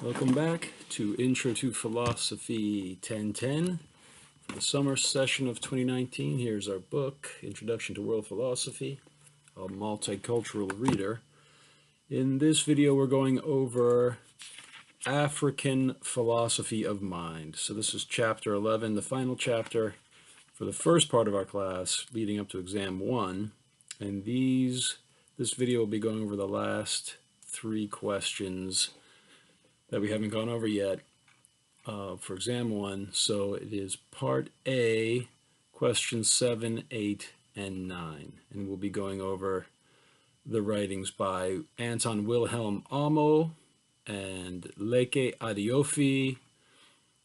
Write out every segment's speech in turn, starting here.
Welcome back to Intro to Philosophy 1010 for the summer session of 2019. Here's our book, Introduction to World Philosophy, a multicultural reader. In this video, we're going over African philosophy of mind. So this is chapter 11, the final chapter for the first part of our class leading up to exam 1. And this video will be going over the last 3 questions that we haven't gone over yet for exam 1. So it is part A, questions 7, 8, and 9. And we'll be going over the writings by Anton Wilhelm Amo and Leke Adiofi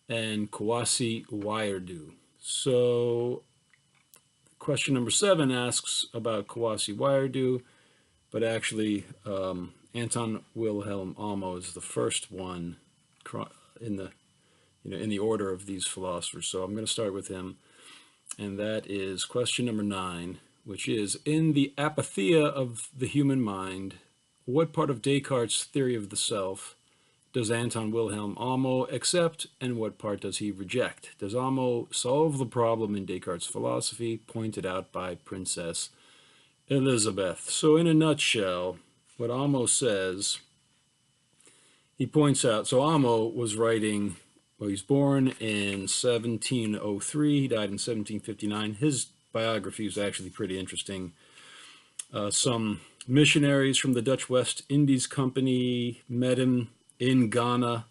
and Kwasi Wiredu. So question number 7 asks about Kwasi Wiredu, but actually Anton Wilhelm Amo is the first one in the order of these philosophers. So I'm going to start with him, and that is question number 9, which is, in the Apatheia of the human mind, what part of Descartes' theory of the self does Anton Wilhelm Amo accept, and what part does he reject? Does Amo solve the problem in Descartes' philosophy pointed out by Princess Elizabeth? So in a nutshell, what Amo says, he points out, so Amo was writing, well, he was born in 1703, he died in 1759. His biography is actually pretty interesting. Some missionaries from the Dutch West Indies Company met him in Ghana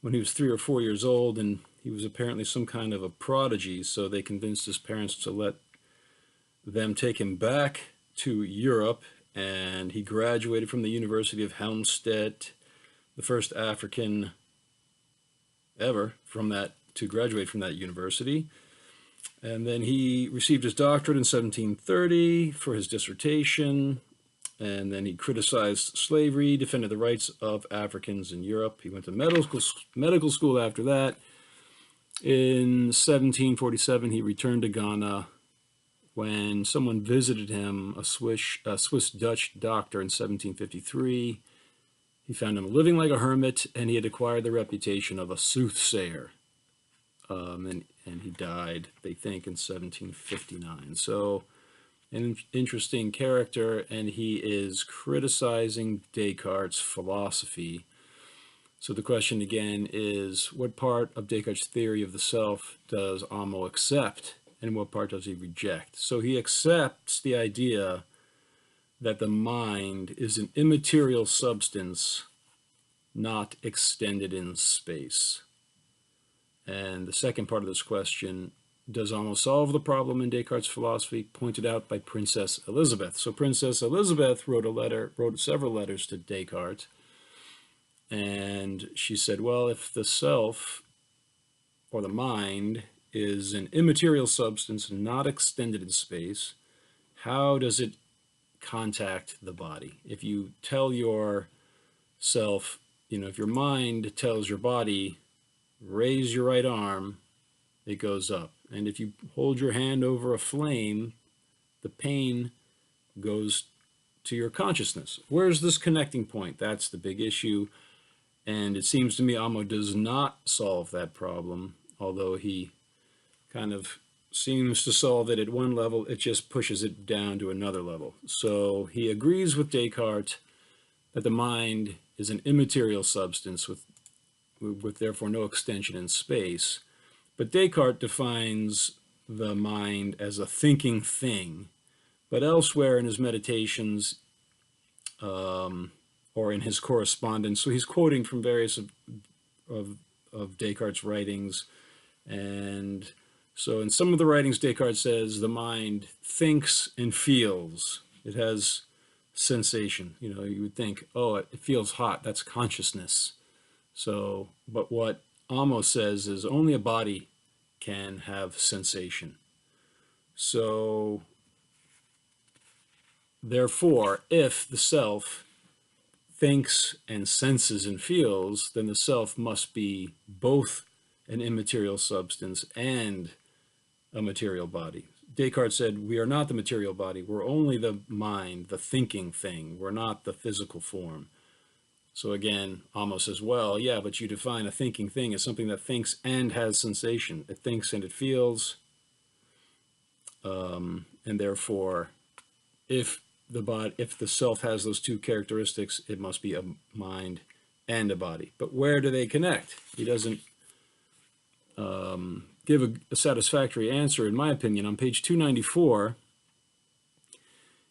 when he was 3 or 4 years old, and he was apparently some kind of a prodigy, so they convinced his parents to let them take him back to Europe, and he graduated from the University of Helmstedt, the first African ever to graduate from that university. And then he received his doctorate in 1730 for his dissertation, and then he criticized slavery, defended the rights of Africans in Europe. He went to medical school after that. In 1747, he returned to Ghana when someone visited him, a Swiss-Dutch doctor in 1753. He found him living like a hermit, and he had acquired the reputation of a soothsayer. And he died, they think, in 1759. So an interesting character, and he is criticizing Descartes' philosophy. So the question again is, what part of Descartes' theory of the self does Amo accept, and what part does he reject? So he accepts the idea that the mind is an immaterial substance not extended in space. And the second part of this question, does Amo solve the problem in Descartes' philosophy pointed out by Princess Elizabeth? So Princess Elizabeth wrote several letters to Descartes, and she said, well, if the self or the mind is an immaterial substance not extended in space, how does it contact the body? If you tell yourself, if your mind tells your body, raise your right arm, it goes up. And if you hold your hand over a flame, the pain goes to your consciousness. Where's this connecting point? That's the big issue. And it seems to me Amo does not solve that problem, although he kind of seems to solve it at one level, it just pushes it down to another level. So he agrees with Descartes that the mind is an immaterial substance with therefore no extension in space. But Descartes defines the mind as a thinking thing. But elsewhere in his meditations or in his correspondence, so he's quoting from various of Descartes' writings, and so in some of the writings, Descartes says the mind thinks and feels. It has sensation. You would think, oh, it feels hot. That's consciousness. So, but what Amo says is only a body can have sensation. So, therefore, if the self thinks and senses and feels, then the self must be both an immaterial substance and a material body. Descartes said, we are not the material body, we're only the mind, the thinking thing, we're not the physical form. So again, Amo says, well, yeah, but you define a thinking thing as something that thinks and has sensation. It thinks and it feels, and therefore, if the self has those two characteristics, it must be a mind and a body. But where do they connect? He doesn't give a satisfactory answer, in my opinion. On page 294,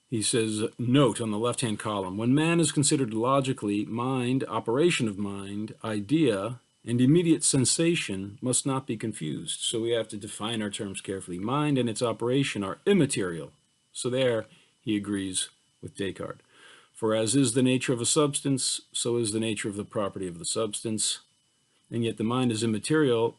he says, note on the left-hand column, when man is considered logically, mind, operation of mind, idea, and immediate sensation must not be confused. So we have to define our terms carefully. Mind and its operation are immaterial. So there he agrees with Descartes. For as is the nature of a substance, so is the nature of the property of the substance. And yet the mind is immaterial,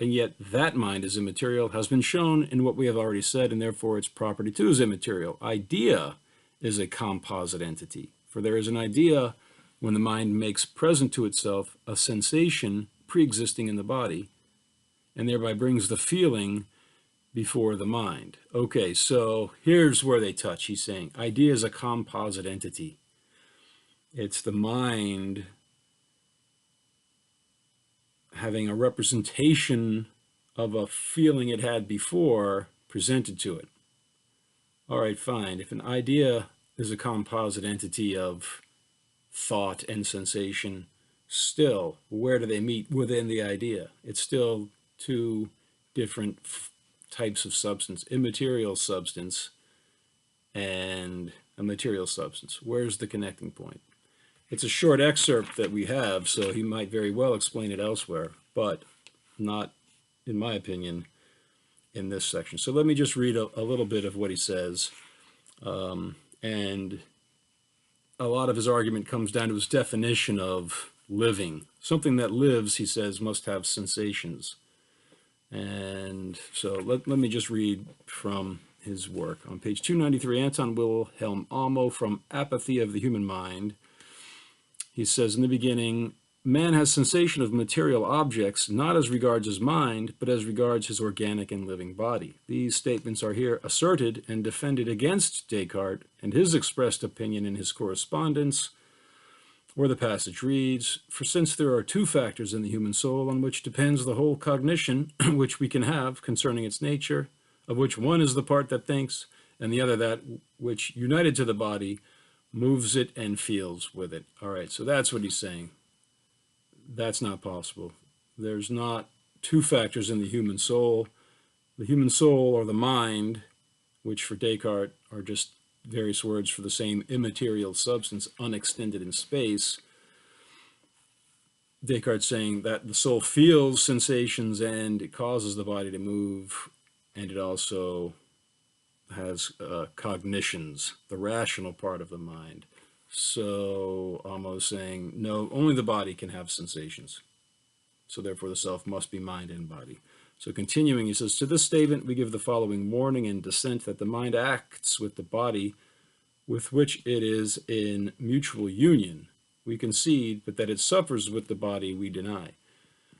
and yet that mind is immaterial has been shown in what we have already said, and therefore its property too is immaterial. Idea is a composite entity, for there is an idea when the mind makes present to itself a sensation pre-existing in the body, and thereby brings the feeling before the mind. Okay, so here's where they touch. He's saying idea is a composite entity. It's the mind having a representation of a feeling it had before presented to it. All right, fine. If an idea is a composite entity of thought and sensation, still, where do they meet within the idea? It's still two different types of substance, immaterial substance and a material substance. Where's the connecting point? It's a short excerpt that we have, so he might very well explain it elsewhere, but not, in my opinion, in this section. So let me just read a little bit of what he says. And a lot of his argument comes down to his definition of living. Something that lives, he says, must have sensations. And so let me just read from his work. On page 293, Anton Wilhelm Amo, from Apatheia of the Human Mind. He says, in the beginning, man has sensation of material objects, not as regards his mind, but as regards his organic and living body. These statements are here asserted and defended against Descartes and his expressed opinion in his correspondence, where the passage reads, for since there are two factors in the human soul on which depends the whole cognition which we can have concerning its nature, of which one is the part that thinks, and the other that which, united to the body, moves it and feels with it. All right, so that's what he's saying. That's not possible. There's not two factors in the human soul. The human soul, or the mind, which for Descartes are just various words for the same immaterial substance unextended in space. Descartes saying that the soul feels sensations and it causes the body to move, and it also has cognitions, the rational part of the mind. So Amo saying, no, only the body can have sensations. So therefore the self must be mind and body. So continuing, he says, to this statement we give the following warning and dissent, that the mind acts with the body with which it is in mutual union. We concede, but that it suffers with the body we deny.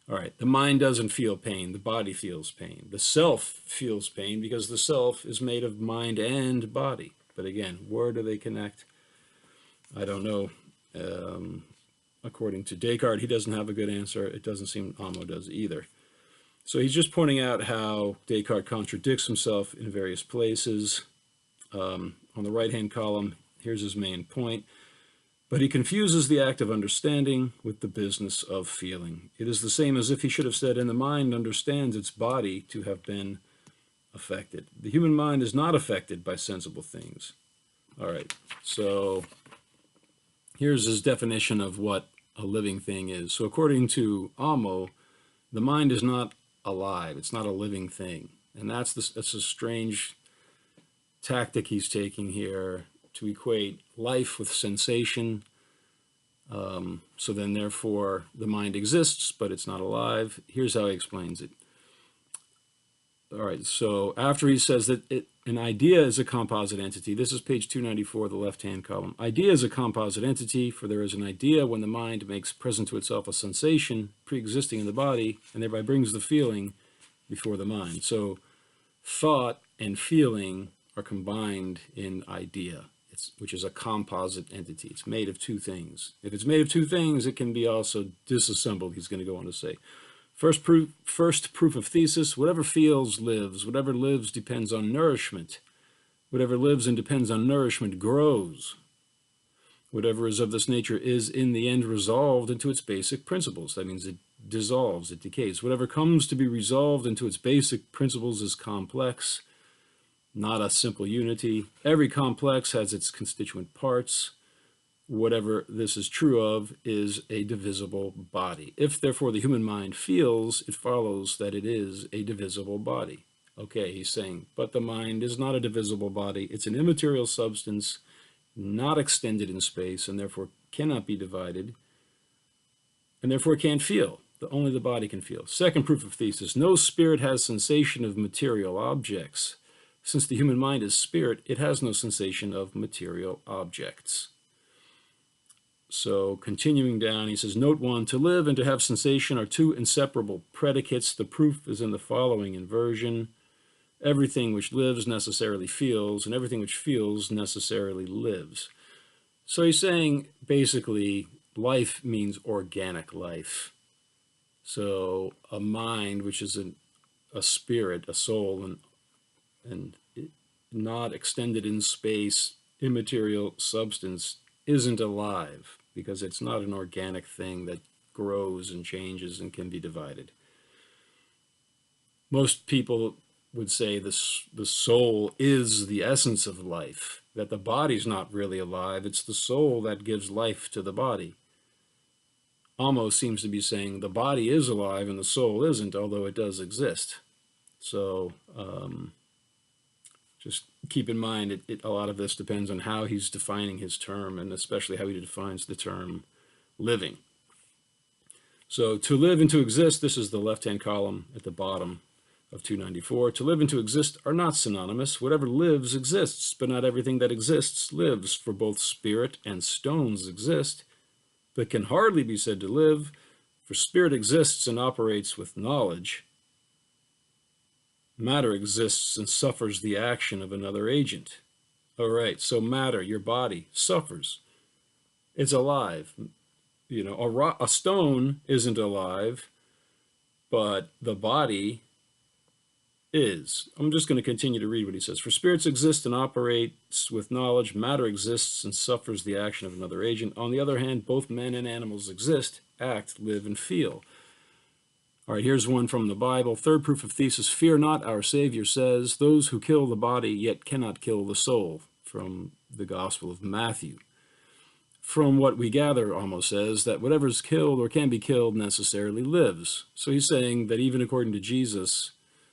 All right, the mind doesn't feel pain, the body feels pain. The self feels pain because the self is made of mind and body. But again, where do they connect? I don't know. According to Descartes, he doesn't have a good answer. It doesn't seem Amo does either. So he's just pointing out how Descartes contradicts himself in various places. On the right-hand column, here's his main point. But he confuses the act of understanding with the business of feeling. It is the same as if he should have said, and the mind understands its body to have been affected. The human mind is not affected by sensible things. All right, so here's his definition of what a living thing is. So according to Amo, the mind is not alive. It's not a living thing. And that's a strange tactic he's taking here, to equate life with sensation. So then therefore the mind exists, but it's not alive. Here's how he explains it. All right, so after he says that an idea is a composite entity, this is page 294, the left-hand column. Idea is a composite entity, for there is an idea when the mind makes present to itself a sensation pre-existing in the body, and thereby brings the feeling before the mind. So thought and feeling are combined in idea. which is a composite entity. It's made of two things. If it's made of two things, it can be also disassembled, he's going to go on to say. First proof of thesis, whatever feels lives. Whatever lives depends on nourishment. Whatever lives and depends on nourishment grows. Whatever is of this nature is in the end resolved into its basic principles. That means it dissolves, it decays. Whatever comes to be resolved into its basic principles is complex, not a simple unity. Every complex has its constituent parts. Whatever this is true of is a divisible body. If therefore the human mind feels, it follows that it is a divisible body. Okay, he's saying, but the mind is not a divisible body. It's an immaterial substance, not extended in space, and therefore cannot be divided, and therefore can't feel. Only the body can feel. Second proof of thesis, no spirit has sensation of material objects. Since the human mind is spirit, it has no sensation of material objects. So continuing down, he says, note 1, to live and to have sensation are two inseparable predicates. The proof is in the following inversion. Everything which lives necessarily feels, and everything which feels necessarily lives. So he's saying, basically, life means organic life. So a mind, which is a spirit, a soul, and not extended in space, immaterial substance, isn't alive, because it's not an organic thing that grows and changes and can be divided. Most people would say the soul is the essence of life, that the body's not really alive, it's the soul that gives life to the body. Amo seems to be saying the body is alive and the soul isn't, although it does exist. So just keep in mind, a lot of this depends on how he's defining his term, and especially how he defines the term living. So to live and to exist, this is the left-hand column at the bottom of 294. To live and to exist are not synonymous. Whatever lives exists, but not everything that exists lives, for both spirit and stones exist, but can hardly be said to live, for spirit exists and operates with knowledge. Matter exists and suffers the action of another agent. All right, so matter, your body, suffers. It's alive. You know, a stone isn't alive, but the body is. I'm just going to continue to read what he says. For spirits exist and operates with knowledge. Matter exists and suffers the action of another agent. On the other hand, both men and animals exist, act, live, and feel. All right, here's one from the Bible. Third proof of thesis, fear not, our Savior says, those who kill the body yet cannot kill the soul, from the Gospel of Matthew. From what we gather, Amo says, that whatever's killed or can be killed necessarily lives. So he's saying that even according to Jesus,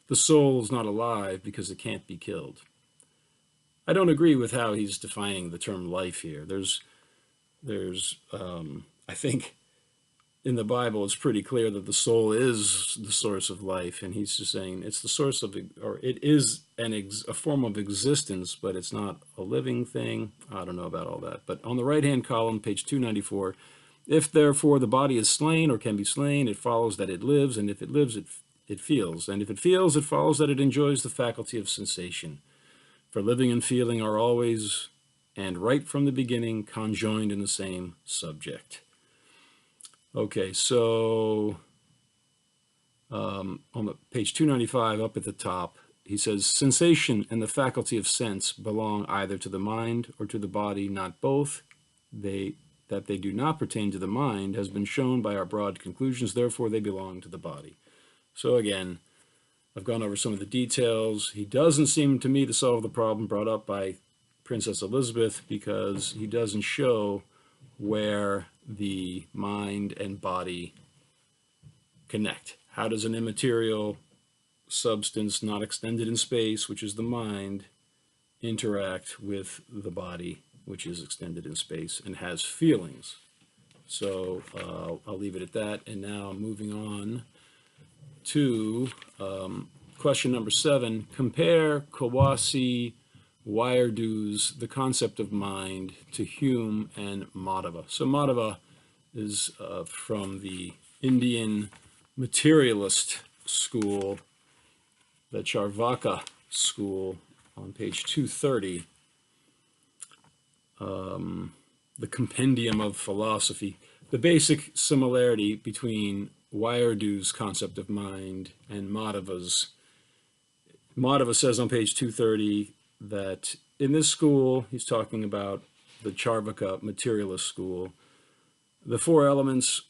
the soul is not alive because it can't be killed. I don't agree with how he's defining the term life here. There's I think in the Bible it's pretty clear that the soul is the source of life, and he's just saying it's the source of, or it is a form of existence, but it's not a living thing. I don't know about all that. But on the right-hand column, page 294, if therefore the body is slain or can be slain, it follows that it lives, and if it lives, it feels. And if it feels, it follows that it enjoys the faculty of sensation. For living and feeling are always, and right from the beginning, conjoined in the same subject. Okay, so on the page 295, up at the top, he says, sensation and the faculty of sense belong either to the mind or to the body, not both. That they do not pertain to the mind has been shown by our broad conclusions, therefore they belong to the body. So again, I've gone over some of the details. He doesn't seem to me to solve the problem brought up by Princess Elizabeth, because he doesn't show where the mind and body connect. How does an immaterial substance not extended in space, which is the mind, interact with the body, which is extended in space and has feelings? So I'll leave it at that. And now moving on to question number 7. Compare Kwasi Wiredu's The Concept of Mind to Hume and Madhava. So Madhava is from the Indian materialist school, the Charvaka school, on page 230. the compendium of philosophy. The basic similarity between Wiredu's concept of mind and Madhava's. Madhava says on page 230 that in this school, he's talking about the Charvaka materialist school, the four elements,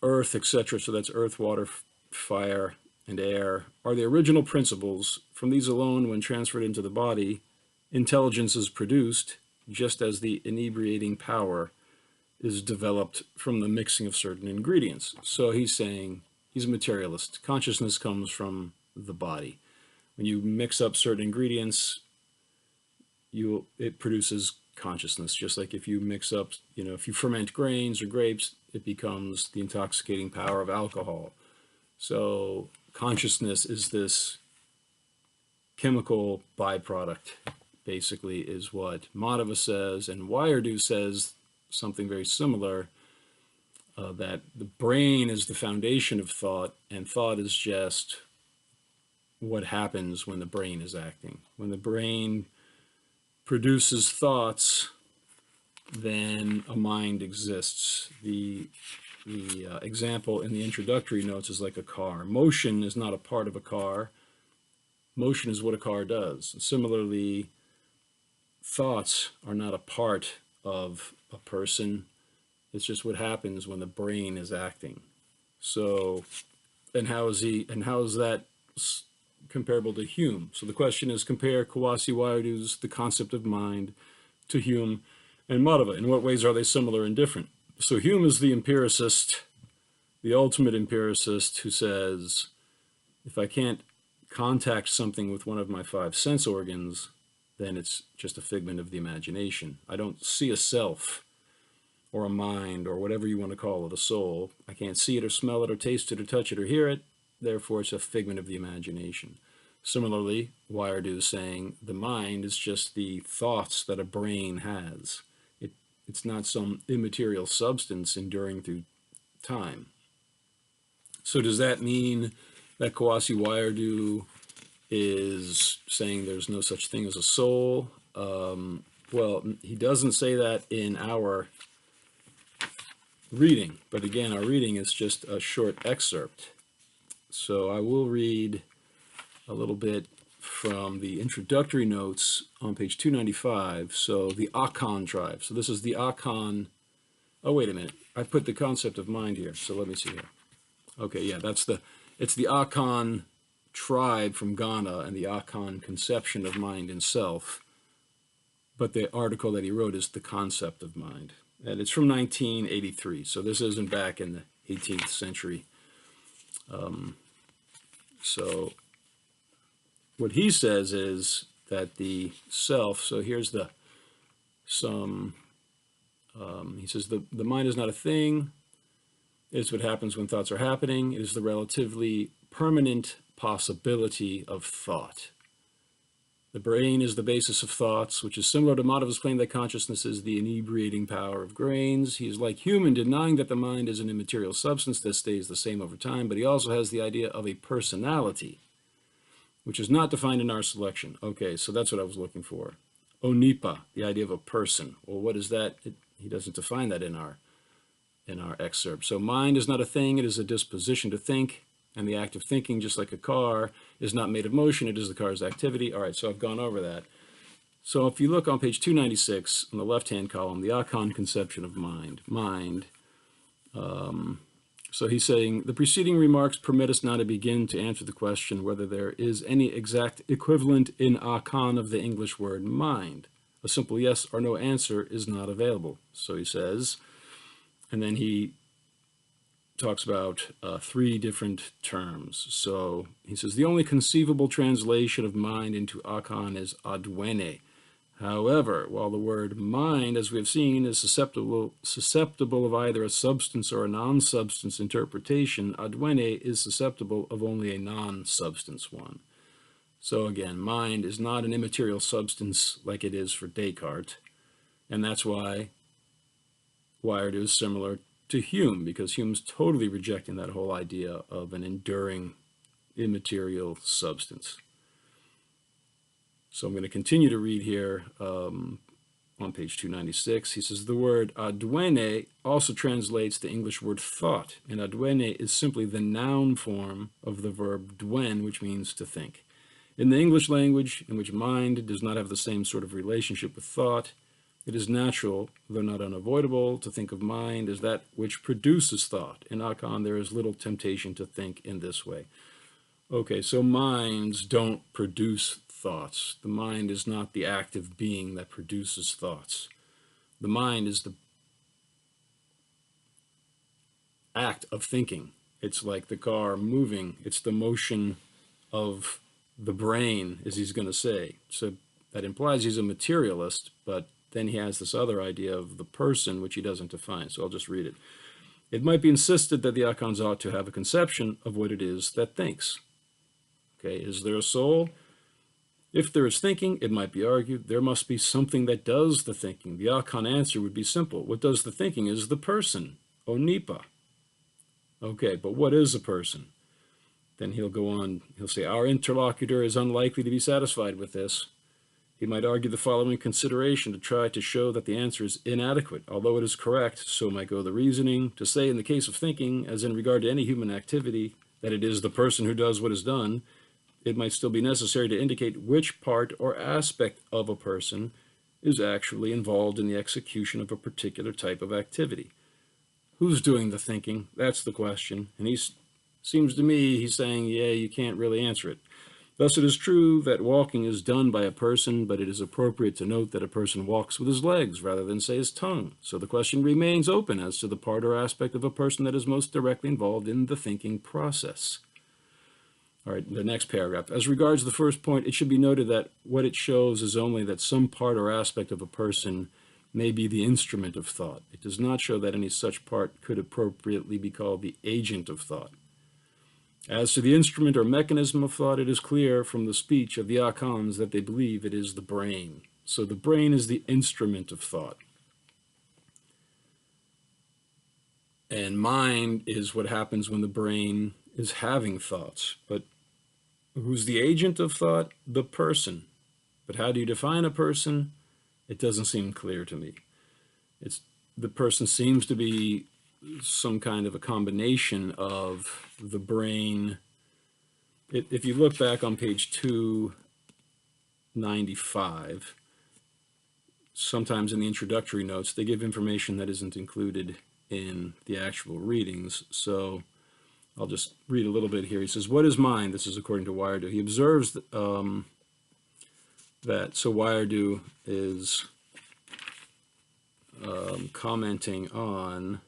earth, etc., so that's earth, water, fire, and air, are the original principles. From these alone, when transferred into the body, intelligence is produced, just as the inebriating power is developed from the mixing of certain ingredients. So he's saying, he's a materialist. Consciousness comes from the body. When you mix up certain ingredients, it produces consciousness. Just like if you mix up, if you ferment grains or grapes, it becomes the intoxicating power of alcohol. So consciousness is this chemical byproduct, basically, is what Madhava says. And Wiredu says something very similar, that the brain is the foundation of thought, and thought is just what happens when the brain is acting. When the brain produces thoughts, then a mind exists. The example in the introductory notes is like a car. Motion is not a part of a car. Motion is what a car does. And similarly, thoughts are not a part of a person. It's just what happens when the brain is acting. So, and how is that comparable to Hume? So the question is, compare Kwasi Wiredu's The Concept of Mind to Hume and Madhava. In what ways are they similar and different? So Hume is the empiricist, the ultimate empiricist, who says, if I can't contact something with one of my five sense organs, then it's just a figment of the imagination. I don't see a self or a mind or whatever you want to call it, a soul. I can't see it or smell it or taste it or touch it or hear it. Therefore, it's a figment of the imagination. Similarly, Wiredu is saying the mind is just the thoughts that a brain has. It's not some immaterial substance enduring through time. So does that mean that Kwasi Wiredu is saying there's no such thing as a soul? Well, he doesn't say that in our reading, but again, our reading is just a short excerpt. So I will read a little bit from the introductory notes on page 295. So the Akan tribe. So this is the Akan. Oh, wait a minute. I put the concept of mind here. So let me see here. Okay, yeah, it's the Akan tribe from Ghana and the Akan conception of mind and self. But the article that he wrote is The Concept of Mind. And it's from 1983. So this isn't back in the 18th century. So what he says is that the self, so here's he says the mind is not a thing. It is what happens when thoughts are happening. It is the relatively permanent possibility of thought. The brain is the basis of thoughts, which is similar to Madhava's claim that consciousness is the inebriating power of grains. He is like Hume in denying that the mind is an immaterial substance that stays the same over time, but he also has the idea of a personality, which is not defined in our selection. Okay, so that's what I was looking for. Onipa, the idea of a person. Well, what is that? He doesn't define that in our excerpt. So mind is not a thing, it is a disposition to think. And the act of thinking, just like a car, is not made of motion, it is the car's activity. All right, so I've gone over that. So if you look on page 296, on the left-hand column, the Akan conception of mind. So he's saying, the preceding remarks permit us now to begin to answer the question whether there is any exact equivalent in Akan of the English word mind. A simple yes or no answer is not available. So he says, and then he talks about three different terms. So he says, the only conceivable translation of mind into Akan is adwene. However, while the word mind, as we have seen, is susceptible of either a substance or a non-substance interpretation, adwene is susceptible of only a non-substance one. So again, mind is not an immaterial substance like it is for Descartes, and that's why Wiredu is similar to Hume, because Hume's totally rejecting that whole idea of an enduring immaterial substance. So I'm going to continue to read here. on page 296. He says the word adwene also translates the English word thought, and adwene is simply the noun form of the verb dwen, which means to think. In the English language, in which mind does not have the same sort of relationship with thought, it is natural, though not unavoidable, to think of mind as that which produces thought. In Akan, there is little temptation to think in this way. Okay, so minds don't produce thoughts. The mind is not the active being that produces thoughts. The mind is the act of thinking. It's like the car moving. It's the motion of the brain, as he's going to say. So that implies he's a materialist, but then he has this other idea of the person, which he doesn't define. So I'll just read it. It might be insisted that the Akans ought to have a conception of what it is that thinks. Okay, is there a soul? If there is thinking, it might be argued, there must be something that does the thinking. The Akan answer would be simple. What does the thinking is the person, Onipa. Okay, but what is a person? Then he'll go on, he'll say, our interlocutor is unlikely to be satisfied with this. He might argue the following consideration to try to show that the answer is inadequate. Although it is correct, so might go the reasoning. To say in the case of thinking, as in regard to any human activity, that it is the person who does what is done, it might still be necessary to indicate which part or aspect of a person is actually involved in the execution of a particular type of activity. Who's doing the thinking? That's the question. And seems to me he's saying, yeah, you can't really answer it. Thus it is true that walking is done by a person, but it is appropriate to note that a person walks with his legs rather than, say, his tongue. So the question remains open as to the part or aspect of a person that is most directly involved in the thinking process. All right, the next paragraph. As regards the first point, it should be noted that what it shows is only that some part or aspect of a person may be the instrument of thought. It does not show that any such part could appropriately be called the agent of thought. As to the instrument or mechanism of thought, it is clear from the speech of the Akans that they believe it is the brain. So the brain is the instrument of thought. And mind is what happens when the brain is having thoughts. But who's the agent of thought? The person. But how do you define a person? It doesn't seem clear to me. The person seems to be some kind of a combination of the brain. If you look back on page 295, sometimes in the introductory notes, they give information that isn't included in the actual readings. So I'll just read a little bit here. He says, what is mind? This is according to Wiredu. He observes that, so Wiredu is commenting on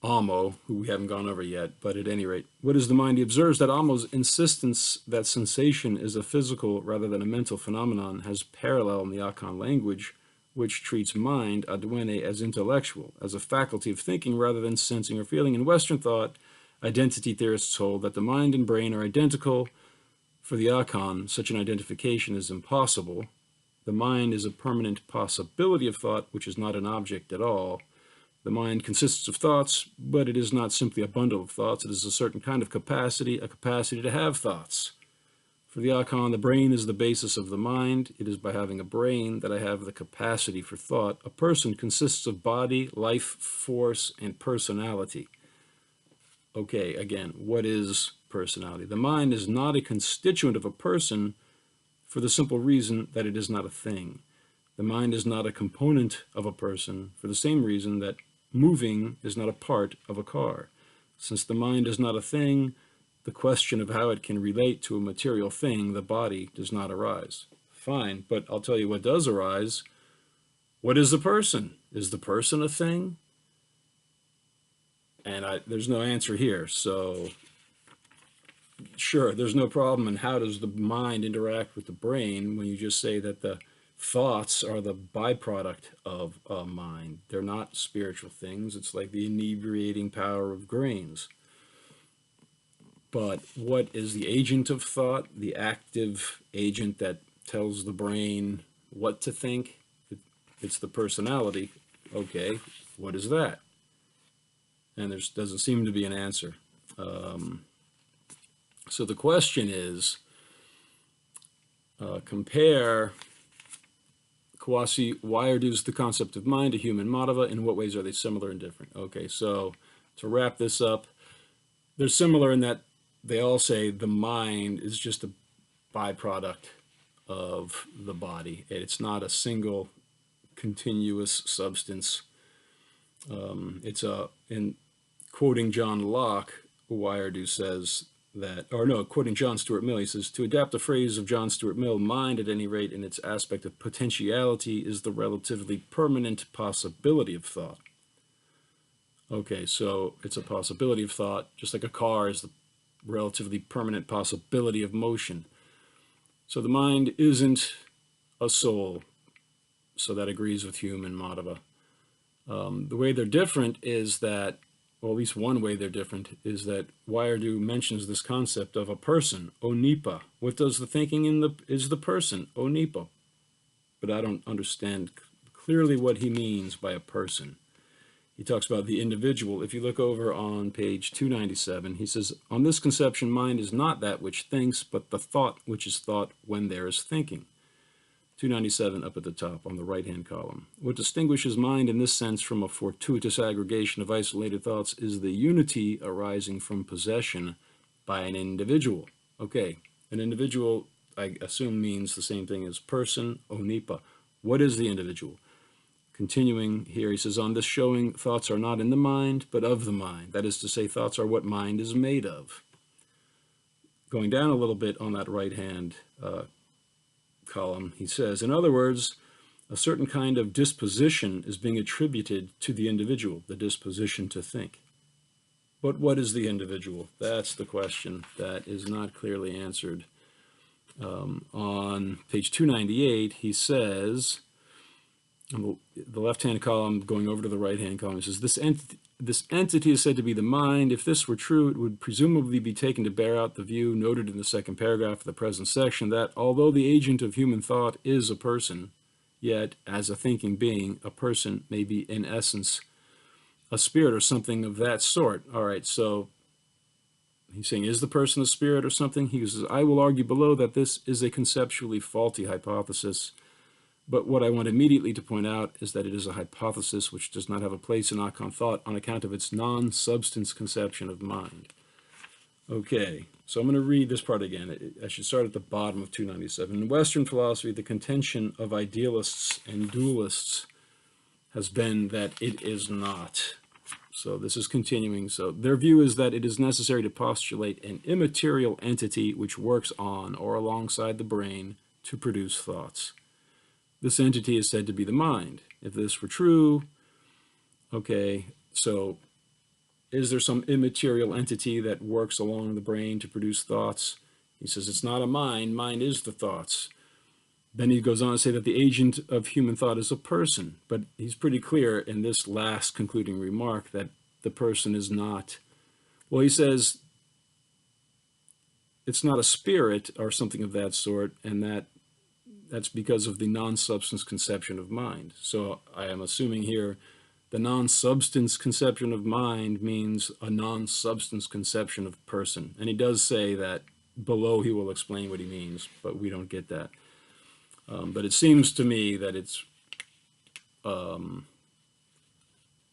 Amo, who we haven't gone over yet, but at any rate, what is the mind? He observes that Amo's insistence that sensation is a physical rather than a mental phenomenon has parallel in the Akan language, which treats mind, adwene, as intellectual, as a faculty of thinking rather than sensing or feeling. In Western thought, identity theorists hold that the mind and brain are identical. For the Akan, such an identification is impossible. The mind is a permanent possibility of thought, which is not an object at all. The mind consists of thoughts, but it is not simply a bundle of thoughts. It is a certain kind of capacity, a capacity to have thoughts. For the Akan, the brain is the basis of the mind. It is by having a brain that I have the capacity for thought. A person consists of body, life, force, and personality. Okay, again, what is personality? The mind is not a constituent of a person for the simple reason that it is not a thing. The mind is not a component of a person for the same reason that moving is not a part of a car. Since the mind is not a thing, the question of how it can relate to a material thing, the body, does not arise. Fine, but I'll tell you what does arise. What is the person? Is the person a thing? And there's no answer here, so sure, there's no problem in how does the mind interact with the brain when you just say that the thoughts are the byproduct of a mind. They're not spiritual things. It's like the inebriating power of grains. But what is the agent of thought? The active agent that tells the brain what to think? It's the personality. Okay, what is that? And there doesn't seem to be an answer. So the question is, compare Kwasi Wiredu's The Concept of Mind, a Hume and Madhava. In what ways are they similar and different? Okay, so to wrap this up, they're similar in that they all say the mind is just a byproduct of the body. It's not a single continuous substance. In quoting John Locke, Wiredu says that, or no, quoting John Stuart Mill, he says, to adapt the phrase of John Stuart Mill, mind, at any rate, in its aspect of potentiality, is the relatively permanent possibility of thought. Okay, so it's a possibility of thought, just like a car is the relatively permanent possibility of motion. So the mind isn't a soul, so that agrees with Hume and Madhava. The way they're different is that, well, at least one way they're different, is that Wiredu mentions this concept of a person, onipa. What does the thinking is the person, onipa? But I don't understand clearly what he means by a person. He talks about the individual. If you look over on page 297, he says, on this conception, mind is not that which thinks, but the thought which is thought when there is thinking. 297 up at the top on the right-hand column. What distinguishes mind in this sense from a fortuitous aggregation of isolated thoughts is the unity arising from possession by an individual. Okay, an individual, I assume, means the same thing as person, onipa. What is the individual? Continuing here, he says, on this showing, thoughts are not in the mind, but of the mind. That is to say, thoughts are what mind is made of. Going down a little bit on that right-hand column, he says, in other words, a certain kind of disposition is being attributed to the individual, the disposition to think. But what is the individual? That's the question that is not clearly answered. On page 298, he says, on the left-hand column going over to the right-hand column, he says, this entity is said to be the mind. If this were true, it would presumably be taken to bear out the view noted in the second paragraph of the present section that although the agent of human thought is a person, yet as a thinking being, a person may be in essence a spirit or something of that sort. All right, so he's saying, is the person a spirit or something? He says, I will argue below that this is a conceptually faulty hypothesis. But what I want immediately to point out is that it is a hypothesis which does not have a place in Akon thought on account of its non-substance conception of mind. Okay, so I'm going to read this part again. I should start at the bottom of 297. In Western philosophy, the contention of idealists and dualists has been that it is not. So this is continuing. So their view is that it is necessary to postulate an immaterial entity which works on or alongside the brain to produce thoughts. This entity is said to be the mind. If this were true, okay, so is there some immaterial entity that works along the brain to produce thoughts? He says it's not a mind. Mind is the thoughts. Then he goes on to say that the agent of human thought is a person, but he's pretty clear in this last concluding remark that the person is not. Well, he says it's not a spirit or something of that sort, and that's because of the non-substance conception of mind. So I am assuming here the non-substance conception of mind means a non-substance conception of person. And he does say that below he will explain what he means, but we don't get that. But it seems to me that it's,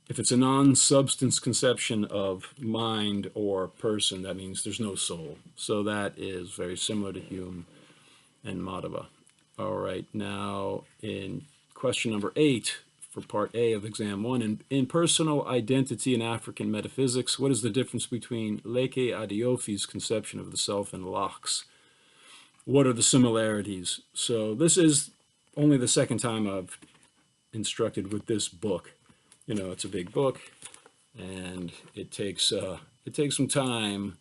if it's a non-substance conception of mind or person, that means there's no soul. So that is very similar to Hume and Madhava. All right, now in question number 8 for part A of exam 1, in personal identity in African metaphysics, what is the difference between Leke Adiofi's conception of the self and Locke's? What are the similarities? So this is only the second time I've instructed with this book. You know, it's a big book, and it takes some time